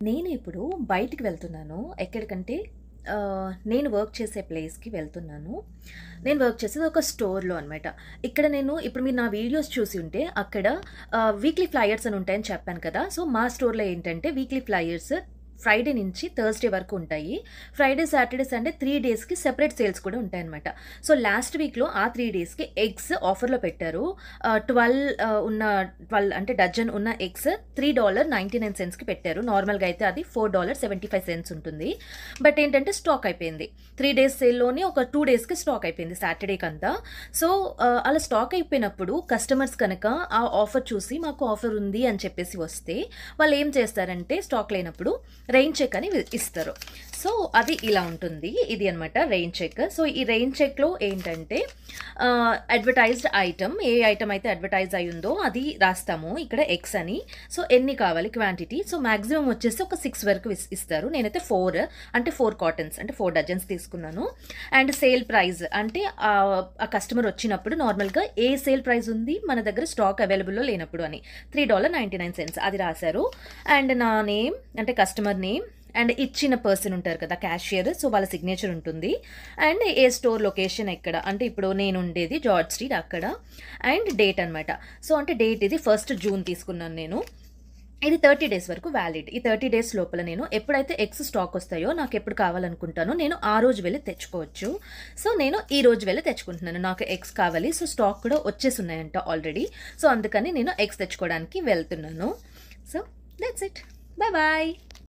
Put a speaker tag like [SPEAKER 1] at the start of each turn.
[SPEAKER 1] నేను ఇప్పుడు బయటికి వెళ్తున్నాను. ఎక్కడికంటే నేను వర్క్ చేసే ప్లేస్‌కి వెళ్తున్నాను. నేను వర్క్ చేసేది ఒక స్టోర్‌లో అనమాట. ఇక్కడ నేను ఇప్పుడు మీరు నా వీడియోస్ చూసి ఉంటే అక్కడ వీక్లీ ఫ్లైయర్స్ అని ఉంటాయని చెప్పాను కదా! సో, మా స్టోర్‌లో ఏంటంటే వీక్లీ ఫ్లైయర్స్ ఫ్రైడే నుంచి థర్స్‌డే వరకు ఉంటాయి. ఫ్రైడే, సాటర్డే, సండే 3 డేస్‌కి సెపరేట్ సేల్స్ కూడా ఉంటాయన్నమాట. సో, లాస్ట్ వీక్‌లో ఆ 3 డేస్‌కి ఎగ్స్ ఆఫర్‌లో పెట్టారు. 12 అంటే డజన్ ఉన్న ఎగ్స్ $3.99కి పెట్టారు. నార్మల్‌గా అయితే అది $4.75 ఉంటుంది. బట్ ఏంటంటే స్టాక్ అయిపోయింది. 3 డేస్ సేల్‌లోనే ఒక 2 డేస్‌కి స్టాక్ అయిపోయింది సాటర్డేకంతా. సో, అలా స్టాక్ అయిపోయినప్పుడు కస్టమర్స్ కనుక ఆ ఆఫర్ చూసి మాకు ఆఫర్ ఉంది అని చెప్పేసి వస్తే వాళ్ళు ఏం చేస్తారంటే స్టాక్ లేనప్పుడు రెయిన్ చెక్ అని ఇస్తారు. సో, అది ఇలా ఉంటుంది. ఇది అనమాట రెయిన్ చెక్. సో, ఈ రెయిన్ చెక్‌లో ఏంటంటే అడ్వర్టైజ్డ్ ఐటమ్ ఏ ఐటమ్ అయితే అడ్వర్టైజ్ అయ్యిందో అది రాస్తాము. ఇక్కడ ఎగ్స్ అని. సో, ఎన్ని కావాలి క్వాంటిటీ. సో, మాక్సిమం వచ్చేసి ఒక 6 వరకు ఇస్తారు. నేనైతే 4 అంటే 4 కాటన్స్ అంటే 4 డజన్స్ తీసుకున్నాను. అండ్ సేల్ ప్రైస్ అంటే ఆ కస్టమర్ వచ్చినప్పుడు నార్మల్‌గా ఏ సేల్ ప్రైస్ ఉంది మన దగ్గర స్టాక్ అవైలబుల్‌లో లేనప్పుడు అని $3.99 అది రాశారు. అండ్ నా నేమ్ అంటే కస్టమర్ నేమ్ అండ్ ఇచ్చిన పర్సన్ ఉంటారు కదా క్యాషియర్. సో, వాళ్ళ సిగ్నేచర్ ఉంటుంది. అండ్ ఏ స్టోర్ లొకేషన్ ఎక్కడ అంటే ఇప్పుడు నేను ఉండేది జార్జ్ స్ట్రీట్ అక్కడ. అండ్ డేట్ అనమాట. సో, అంటే డేట్ ఇది 1 జూన్ తీసుకున్నాను నేను. ఇది 30 డేస్ వరకు వ్యాలిడ్. ఈ 30 డేస్ లోపల నేను ఎప్పుడైతే ఎగ్స్ స్టాక్ వస్తాయో నాకు ఎప్పుడు కావాలనుకుంటానో నేను ఆ రోజు వెళ్ళి తెచ్చుకోవచ్చు. సో, నేను ఈ రోజు వెళ్ళి తెచ్చుకుంటున్నాను. నాకు ఎగ్స్ కావాలి. సో, స్టాక్ కూడా వచ్చేసి ఉన్నాయంట ఆల్రెడీ. సో, అందుకని నేను ఎగ్స్ తెచ్చుకోవడానికి వెళ్తున్నాను. So, that's it. Bye bye.